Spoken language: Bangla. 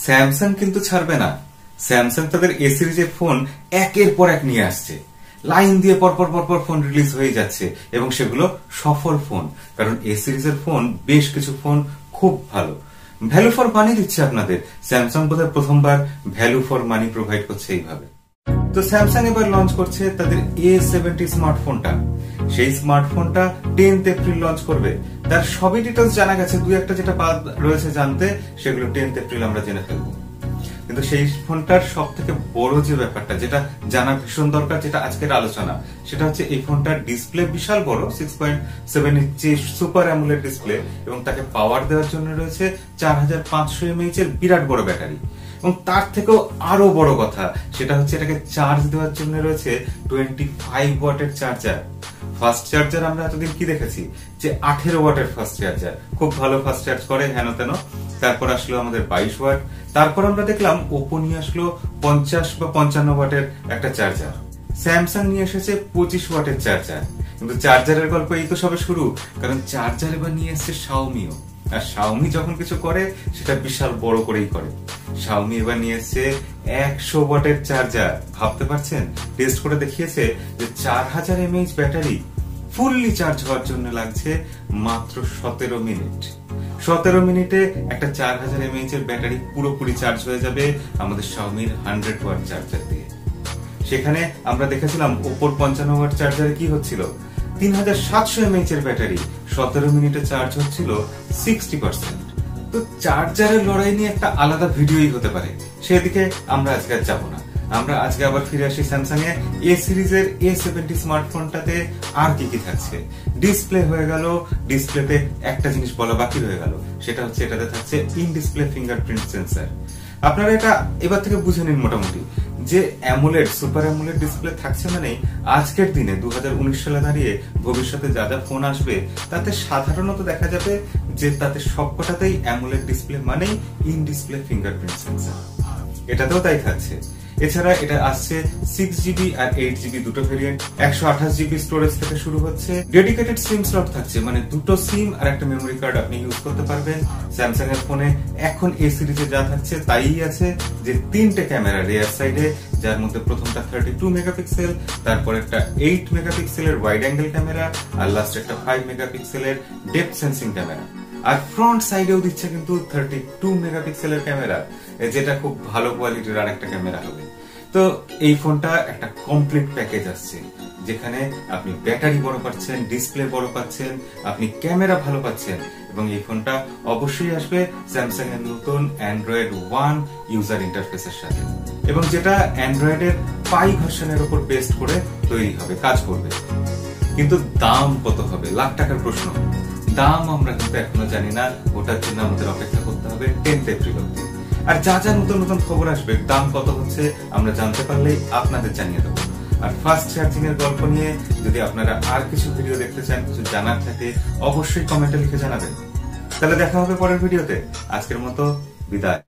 স্যামসাং কিন্তু ছাড়বে না। স্যামসাং তাদের এ সিরিজের ফোন একের পর এক নিয়ে আসছে, লাইন দিয়ে পরপর ফোন রিলিজ হয়ে যাচ্ছে এবং সেগুলো সফল ফোন। কারণ এ সিরিজের ফোন বেশ কিছু ফোন খুব ভালো, ভ্যালু ফর মানি দিচ্ছে আপনাদের। স্যামসাং বোধহয় প্রথমবার ভ্যালু ফর মানি প্রোভাইড করছে এইভাবে। তো স্যামসাং এবার লঞ্চ করছে তাদের A70 স্মার্টফোনটা। সেই স্মার্টফোনটা 10th এপ্রিল লঞ্চ করবে। তার সবই ডিটেলস জানা গেছে, দুই একটা যেটা বাদ রয়েছে জানতে, সেগুলো 10th এপ্রিল আমরা জেনে ফেলবো। কিন্তু সেই ফোনটার সব থেকে বড় যে ব্যাপারটা যেটা জানা ভীষণ দরকার, যেটা আজকের আলোচনা, সেটা হচ্ছে এই ফোনটার ডিসপ্লে বিশাল বড়, 6.7 ইঞ্চি সুপার অ্যামোলেড ডিসপ্লে, এবং তাকে পাওয়ার দেওয়ার জন্য রয়েছে 4500 mAh এর বিরাট বড় ব্যাটারি। এবং তার থেকেও আরো বড় কথা সেটা হচ্ছে এটাকে চার্জ দেওয়ার জন্য রয়েছে 25 ওয়াটের চার্জার। ফাস্ট চার্জার আমরা এতদিন কি দেখেছি, যে 18 ওয়াটের ফাস্ট চার্জার, খুব ভালো ফাস্ট চার্জ করে হেন তেন। তারপর আসলো আমাদের 22 ওয়াট। তারপর আমরা দেখলাম ওপো নিয়ে আসলো 50 বা 55 ওয়াটের একটা চার্জার। স্যামসাং নিয়ে এসেছে 25 ওয়াটের চার্জার। কিন্তু চার্জারের গল্প এই তো সবে শুরু, কারণ চার্জার এবার নিয়ে এসছে শাওমিও। আর শাওমি যখন কিছু করে সেটা বিশাল বড় করেই করে। শাওমি এবার নিয়ে এসছে 100 ওয়াটের চার্জার। ভাবতে পারছেন, টেস্ট করে দেখিয়েছে যে 4000 mAh ব্যাটারি ফুললি চার্জ হওয়ার জন্য লাগছে মাত্র 17 মিনিট। 17 মিনিটে একটা 4000 mAh এর ব্যাটারি পুরোপুরি চার্জ হয়ে যাবে আমাদের শাওমির 100 ওয়াট চার্জার দিয়ে। সেখানে আমরা দেখেছিলাম ওপোর 55 ওয়াট চার্জারে কি হচ্ছিল, 3700 mAh এর ব্যাটারি 17 মিনিটে চার্জ হচ্ছিল 60%। তো চার্জারের লড়াই নিয়ে একটা আলাদা ভিডিওই হতে পারে, সেদিকে আমরা আজকে আর যাব না। আমরা আজকে আবার ফিরে আসি স্যামসাং এর এ সিরিজের A70 স্মার্টফোনটাতে আর কি কি থাকছে। ডিসপ্লে হয়ে গেল, ডিসপ্লেতে একটা জিনিস বলা বাকি রয়ে গেল, সেটা হচ্ছে এটাতে থাকছে ইন ডিসপ্লে ফিঙ্গারপ্রিন্ট সেন্সর। আপনারা এটা এবার থেকে বুঝে নিন মোটামুটি, যে অ্যামোলেড সুপার অ্যামোলেড ডিসপ্লে থাকছে মানে আজকের দিনে 2019 সালে দাঁড়িয়ে ভবিষ্যতে যা যা ফোন আসবে তাতে সাধারণত দেখা যাবে যে তাতে সবকটাতেই অ্যামোলেড ডিসপ্লে মানেই ইন ডিসপ্লে ফিঙ্গারপ্রিন্ট সেন্সর। এটাতেও তাই থাকছে। এছাড়া এটা আসছে 6GB আর 8GB দুটো ভেরিয়েন্ট, 128GB স্টোরেজ থেকে শুরু হচ্ছে। ডেডিকেটেড সিম স্লট থাকছে, মানে দুটো সিম আর একটা মেমোরি কার্ড আপনি ইউজ করতে পারবেন। স্যামসাং এর ফোনে এখন এই সিরিজে যা থাকছে তাই আছে, যে 3টে ক্যামেরা রিয়ার সাইডে, যার মধ্যে প্রথমটা 32 মেগাপিক্সেল, তারপর একটা 8 মেগাপিক্সেলের ওয়াইড অ্যাঙ্গেল ক্যামেরা, আর লাস্ট একটা 5 মেগাপিক্সেলের ডেপথ সেন্সিং ক্যামেরা। আর ফ্রন্ট সাইডেও দিচ্ছে কিন্তু 32 মেগাপিক্সেলের ক্যামেরা, যেটা খুব ভালো কোয়ালিটির আর একটা ক্যামেরা হবে। তো এই ফোনটা একটা কমপ্লিট প্যাকেজ আসছে, যেখানে আপনি ব্যাটারি বড় পাচ্ছেন, ডিসপ্লে বড় পাচ্ছেন, আপনি ক্যামেরা ভালো পাচ্ছেন, এবং এই ফোনটা অবশ্যই আসবে স্যামসাং এর নতুন অ্যান্ড্রয়েড 1 ইউজার ইন্টারফেসের সাথে, এবং যেটা অ্যান্ড্রয়েডের পাই ভার্সনের উপর বেস্ট করে তৈরি হবে, কাজ করবে। কিন্তু দাম কত হবে, লাখ টাকার প্রশ্ন। দাম আমরা কিন্তু এখনো জানি না, ওটার জন্য আমাদের অপেক্ষা করতে হবে 10th এপ্রিল অব্দি। আর যা যা নতুন নতুন খবর আসবে, দাম কত হচ্ছে আমরা জানতে পারলেই আপনাদের জানিয়ে দেবো। আর ফাস্ট চার্জিং এর গল্প নিয়ে যদি আপনারা আর কিছু ভিডিও দেখতে চান, কিছু জানার থাকে, অবশ্যই কমেন্টে লিখে জানাবেন। তাহলে দেখা হবে পরের ভিডিওতে। আজকের মতো বিদায়।